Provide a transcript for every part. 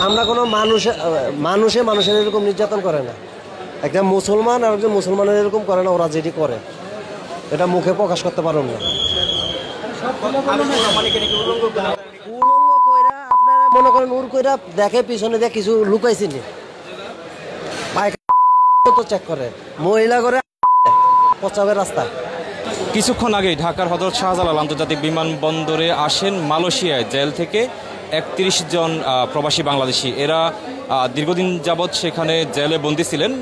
আমরা কোনো মানুষের এরকম নির্যাতন করে না। একটা মুসলমান আর একজন মুসলমানের এরকম করে না, ওরা যেটি করে এটা মুখে প্রকাশ করতে পারুন না। উলঙ্গ কইরা আপনারা মনে করেন উর কইরা দেখে পিছনে দিয়ে কিছু লুকাইছিনি, তো চেক করে মহিলা করে পচাবের রাস্তা। কিছুক্ষণ আগেই ঢাকার হযরত শাহজালাল আন্তর্জাতিক বিমানবন্দরে আসেন মালয়েশিয়ায় জেল থেকে ৩১ জন প্রবাসী বাংলাদেশি। এরা দীর্ঘদিন যাবৎ সেখানে জেলে বন্দী ছিলেন।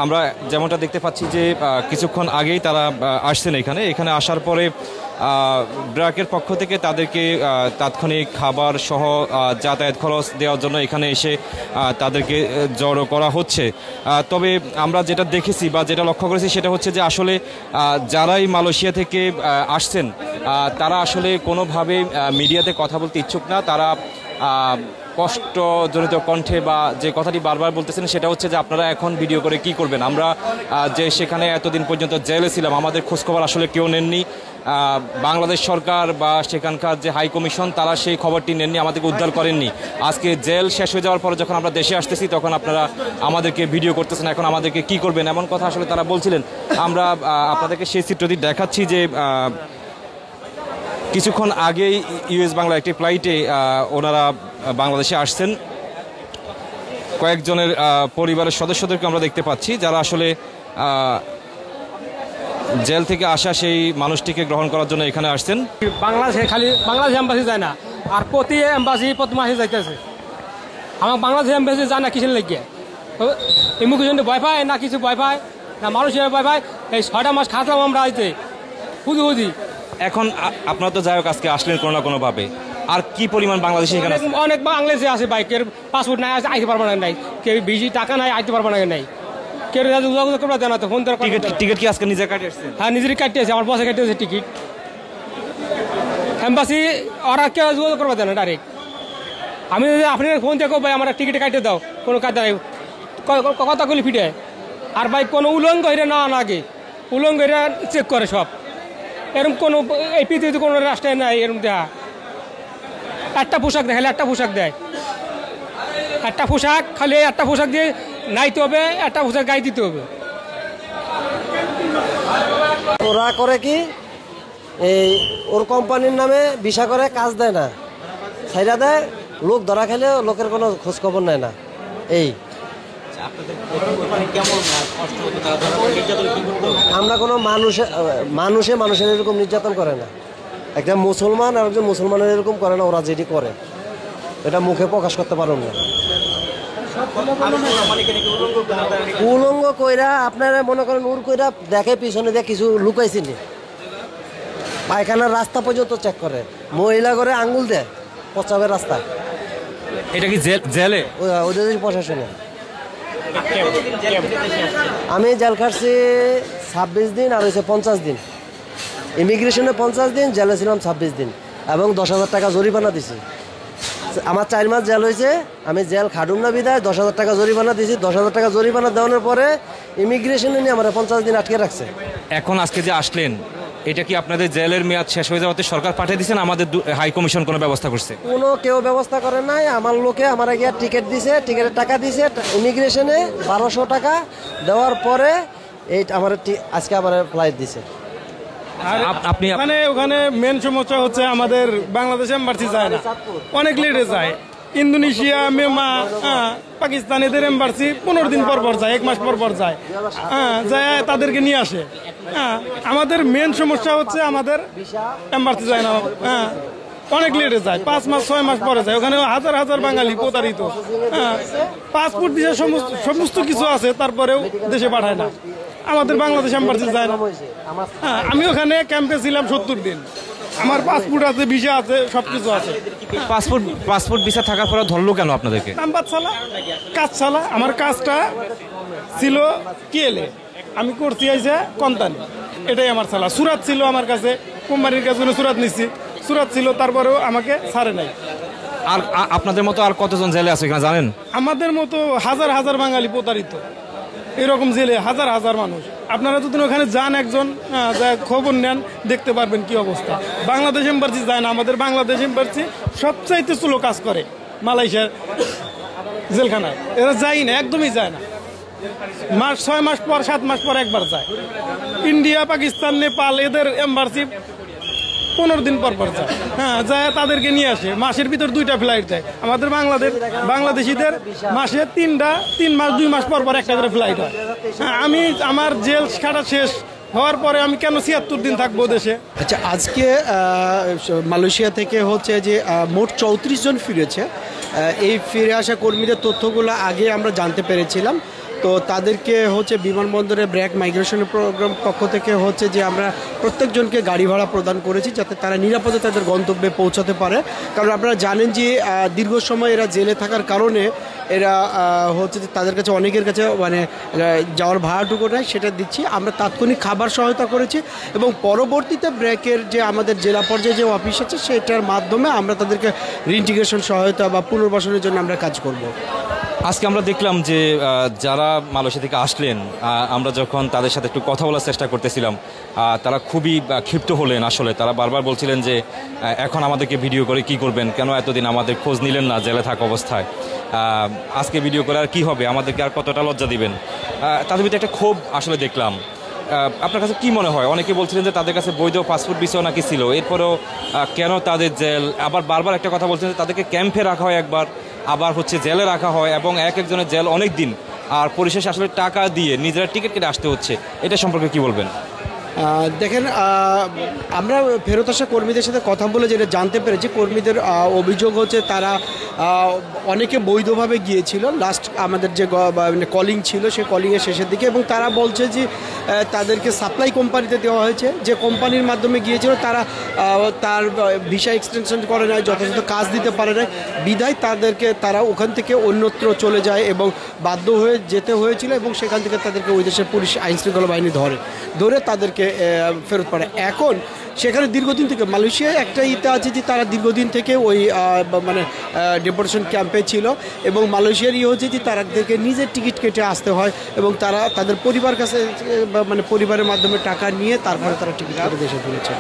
আমরা যেমনটা দেখতে পাচ্ছি যে কিছুক্ষণ আগেই তারা আসছেন এখানে আসার পরে ব্র্যাকের পক্ষ থেকে তাদেরকে তাৎক্ষণিক খাবার সহ যাতায়াত খরচ দেওয়ার জন্য এখানে এসে তাদেরকে জড়ো করা হচ্ছে। তবে আমরা যেটা দেখেছি বা যেটা লক্ষ্য করেছি সেটা হচ্ছে যে আসলে যারাই মালয়েশিয়া থেকে আসছেন তারা আসলে কোনোভাবে মিডিয়াতে কথা বলতে ইচ্ছুক না। তারা কষ্টজনিত কণ্ঠে বা যে কথাটি বারবার বলতেছেন সেটা হচ্ছে যে আপনারা এখন ভিডিও করে কি করবেন, আমরা যে সেখানে এতদিন পর্যন্ত জেলে ছিলাম আমাদের খোঁজখবর আসলে কেউ নেননি। বাংলাদেশ সরকার বা সেখানকার যে হাই কমিশন তারা সেই খবরটি নেননি, আমাদেরকে উদ্ধার করেননি। আজকে জেল শেষ হয়ে যাওয়ার পরে যখন আমরা দেশে আসতেছি তখন আপনারা আমাদেরকে ভিডিও করতেছেন, এখন আমাদেরকে কি করবেন এমন কথা আসলে তারা বলছিলেন। আমরা আপনাদেরকে সেই চিত্রটি দেখাচ্ছি যে কিছুক্ষণ আগেই ইউএস বাংলা একটি ফ্লাইটে ওনারা বাংলাদেশে আসছেন। কয়েকজনের পরিবারের সদস্যদেরকে আমরা দেখতে পাচ্ছি যারা আসলে জেল থেকে আসা সেই মানুষটিকে গ্রহণ করার জন্য এখানে আসছেন। বাংলাদেশে খালি বাংলাদেশ এম্বাসি যায় না, আর প্রতি এম্বাসি প্রতি মাসে যাইতেছে। আমার বাংলাদেশ এম্বাসি যায় না কিসের লেগে, ইমিগ্রেশনে ভয় পায় না, কিছু ভয় পায় না, মানুষের ভয় পায়। এই 6টা মাস খাতলাম আমরা আইতে হুদি। এখন আপনারা তো যাই হোক আজকে আসলেন কোনো না কোনোভাবে, আর কি পরিমাণ বাংলাদেশি এখানে? অনেক বাংলাদেশে আছে বাইকের পাসপোর্ট নাই, আইতে পারবো না, নাই কেউ বেশি টাকা নাই, আইতে পারবো না, নাই কেউ যোগাযোগ করবো দেয় না। তো ফোন টিকিট কি আজকে নিজে কাটে আসছেন? হ্যাঁ, নিজেরই কাটিয়েছে, আমার বসে কাটিয়েছে টিকিট। এম্বাসি ওরা কেউ যোগাযোগ করবো দেয় না ডাইরেক্ট। আমি যদি আপনি ফোন দেখো ভাই আমার টিকিট কাটিয়ে দাও, কোনো কাজ নাই, কথাগুলি ফিটে। আর ভাই কোনো উলঙ্গ হইরে না আগে, উলঙ্গ হইরে চেক করে সব। এরকম কোনো এই পৃথিবীতে কোনো রাষ্ট্রে নাই এরকম দেখা। একটা পোশাক দেয়, খালি একটা পোশাক দেয়, একটা পোশাক খালি একটা পোশাক দিয়ে নাইতে হবে, একটা পোশাক গায়ে দিতে হবে। ওরা করে কি এই ওর কোম্পানির নামে ভিসা করে, কাজ দেয় না, ছাইরা দেয়, লোক ধরা খেলেও লোকের কোনো খোঁজ খবর নেয় না। এই আমরা কোনো মানুষের এরকম নির্যাতন করে না। একটা মুসলমান আর একজন মুসলমানের এরকম করে না, ওরা যেটি করে এটা মুখে প্রকাশ করতে পারুন না। উলঙ্গ কইরা আপনারা মনে করেন উর কইরা দেখে পিছনে দিয়ে কিছু লুকাইছিনি, পায়খানার রাস্তা পর্যন্ত চেক করে, মহিলা করে আঙ্গুল দেয় পচাবের রাস্তা। এটা কি জেলে? ওদের প্রশাসনে। আমি জেল খাটছি 26 দিন, আর হয়েছে 50 দিন। ইমিগ্রেশনে 50 দিন, জেলে ছিলাম 26 দিন এবং 10,000 টাকা জরিমানা দিছি। আমার 4 মাস জেল হয়েছে, আমি জেল খাটুম না বিদায় 10,000 টাকা জরিমানা দিছি। 10,000 টাকা জরিমানা দেওয়ানোর পরে ইমিগ্রেশনে নিয়ে আমার 50 দিন আটকে রাখছে। এখন আজকে যে আসলেন এটা কি আপনাদের জেলের মেয়াদ শেষ হয়ে যাওয়াতে সরকার পাঠিয়ে দিয়েছেন, আমাদের হাই কমিশন কোনো ব্যবস্থা করছে? কোনো কেউ ব্যবস্থা করে নাই। আমার লোকে আমার গিয়ে টিকিট দিছে, টিকিটের টাকা দিছে ইমিগ্রেশনে 1200 টাকা দেওয়ার পরে এই আমার আজকে আবার ফ্লাইট দিছে। আপনি ওখানে মেন সমস্যা হচ্ছে আমাদের বাংলাদেশ এম্বাসি যায় না, অনেক লেটে যায়। ইন্দোনেশিয়া, মিয়ানমার, পাকিস্তানিদের এম্বাসি 15 দিন পর যায়, 1 মাস পর যায়, যায় তাদেরকে নিয়ে আসে। আমাদের মেন সমস্যা হচ্ছে আমাদের এম্বাসি যায় না, অনেক লেটে যায়, 5 মাস 6 মাস পরে যায়। ওখানে হাজার হাজার বাঙালি প্রতারিত। পাসপোর্ট দিয়ে সমস্ত কিছু আছে, তারপরেও দেশে পাঠায় না। আমাদের বাংলাদেশ এম্বাসি যায় না। আমি ওখানে ক্যাম্পে ছিলাম 70 দিন, আমার পাসপোর্ট আছে, ভিসা আছে, সবকিছু আছে। পাসপোর্ট ভিসা থাকার পরে ধরলো কেন আপনাদেরকে? নাম্বার ছাড়া, কাজ ছাড়া। আমার কাজটা ছিল কেলে, আমি করছি আইসে কন্তানি, এটাই আমার ছাড়া। সুরাত ছিল আমার কাছে, কোম্পানির কাছে সুরাত নিচ্ছি, সুরাত ছিল, তারপরেও আমাকে ছাড়ে নাই। আর আপনাদের মতো আর কতজন জেলে আছে এখানে জানেন? আমাদের মতো হাজার হাজার বাঙালি প্রতারিত, এরকম জেলে হাজার হাজার মানুষ। আপনারা যদি ওখানে যান, একজন খবর নেন, দেখতে পারবেন কি অবস্থা। বাংলাদেশ এম্বাসি যায় না, আমাদের বাংলাদেশ এম্বাসি সবচাইতে স্লো কাজ করে মালয়েশিয়ার। জেলখানায়। এরা যায় না, একদমই যায় না। 6 মাস পর 7 মাস পর একবার যায়। ইন্ডিয়া, পাকিস্তান, নেপাল এদের এম্বাসি 15 দিন পর পর যায়। হ্যাঁ, যায় তাদেরকে নিয়ে আসে। মাসের ভিতর 2টা ফ্লাইট দেয়। আমাদের বাংলাদেশিদের মাসে 3 মাস 2 মাস পর পর একটা করে ফ্লাইট হয়। হ্যাঁ, আমার জেল খাটা শেষ হওয়ার পরে আমি কেন 76 দিন থাকবো দেশে? আচ্ছা, আজকে মালয়েশিয়া থেকে হচ্ছে যে মোট 34 জন ফিরেছে। এই ফিরে আসা কর্মীদের তথ্যগুলো আগে আমরা জানতে পেরেছিলাম। তো তাদেরকে হচ্ছে বিমানবন্দরে ব্র্যাক মাইগ্রেশনের প্রোগ্রাম পক্ষ থেকে হচ্ছে যে আমরা প্রত্যেকজনকে গাড়ি ভাড়া প্রদান করেছি যাতে তারা নিরাপদে তাদের গন্তব্যে পৌঁছাতে পারে। কারণ আপনারা জানেন যে দীর্ঘ সময় এরা জেলে থাকার কারণে এরা হচ্ছে যে তাদের কাছে অনেকের কাছে মানে যাওয়ার ভাড়াটুকু নেয়, সেটা দিচ্ছি। আমরা তাৎক্ষণিক খাবার সহায়তা করেছি এবং পরবর্তীতে ব্র্যাকের যে আমাদের জেলা পর্যায়ে যে অফিস আছে সেটার মাধ্যমে আমরা তাদেরকে রিইন্টিগ্রেশন সহায়তা বা পুনর্বাসনের জন্য আমরা কাজ করব। আজকে আমরা দেখলাম যে যারা মালয়েশিয়া থেকে আসলেন, আমরা যখন তাদের সাথে একটু কথা বলার চেষ্টা করতেছিলাম, তারা খুবই ক্ষিপ্ত হলেন। আসলে তারা বারবার বলছিলেন যে এখন আমাদেরকে ভিডিও করে কি করবেন, কেন এতদিন আমাদের খোঁজ নিলেন না জেলে থাকা অবস্থায়, আজকে ভিডিও করে আর কী হবে, আমাদেরকে আর কতটা লজ্জা দিবেন। তাদের ভিতরে একটা ক্ষোভ আসলে দেখলাম। আপনার কাছে কি মনে হয়? অনেকে বলছিলেন যে তাদের কাছে বৈধ পাসপোর্ট ভিসাও নাকি ছিল, এরপরেও কেন তাদের জেল? আবার বারবার একটা কথা বলছেন যে তাদেরকে ক্যাম্পে রাখা হয় একবার, আবার হচ্ছে জেলে রাখা হয় এবং এক একজনের জেল অনেক দিন, আর পরিশেষে আসলে টাকা দিয়ে নিজেরা টিকিট কেটে আসতে হচ্ছে। এটা সম্পর্কে কি বলবেন? দেখেন, আমরা ফেরত আসা কর্মীদের সাথে কথা বলে যেটা জানতে পেরেছি, কর্মীদের অভিযোগ হচ্ছে তারা অনেকে বৈধভাবে গিয়েছিল। লাস্ট আমাদের যে কলিং ছিল সে কলিংয়ের শেষের দিকে, এবং তারা বলছে যে তাদেরকে সাপ্লাই কোম্পানিতে দেওয়া হয়েছে, যে কোম্পানির মাধ্যমে গিয়েছিল তারা তার ভিসা এক্সটেনশন করে নেয়, যথাযথ কাজ দিতে পারে না, বিধায় তারা ওখান থেকে অন্যত্র চলে যায় এবং বাধ্য হয়ে যেতে হয়েছিল, এবং সেখান থেকে তাদেরকে ওই দেশের পুলিশ আইনশৃঙ্খলা বাহিনী ধরে তাদেরকে ফেরত পাঠায়। এখন সেখানে দীর্ঘদিন থেকে মালয়েশিয়ায় একটা ইতে আছে যে তারা দীর্ঘদিন থেকে ওই মানে ডিপোর্টেশন ক্যাম্পে ছিল, এবং মালয়েশিয়ার হচ্ছে যে তাদেরকে নিজের টিকিট কেটে আসতে হয় এবং তারা তাদের পরিবার কাছে মানে পরিবারের মাধ্যমে টাকা নিয়ে তারপরে তারা টিকিট কেটে দেশে ফিরেছে।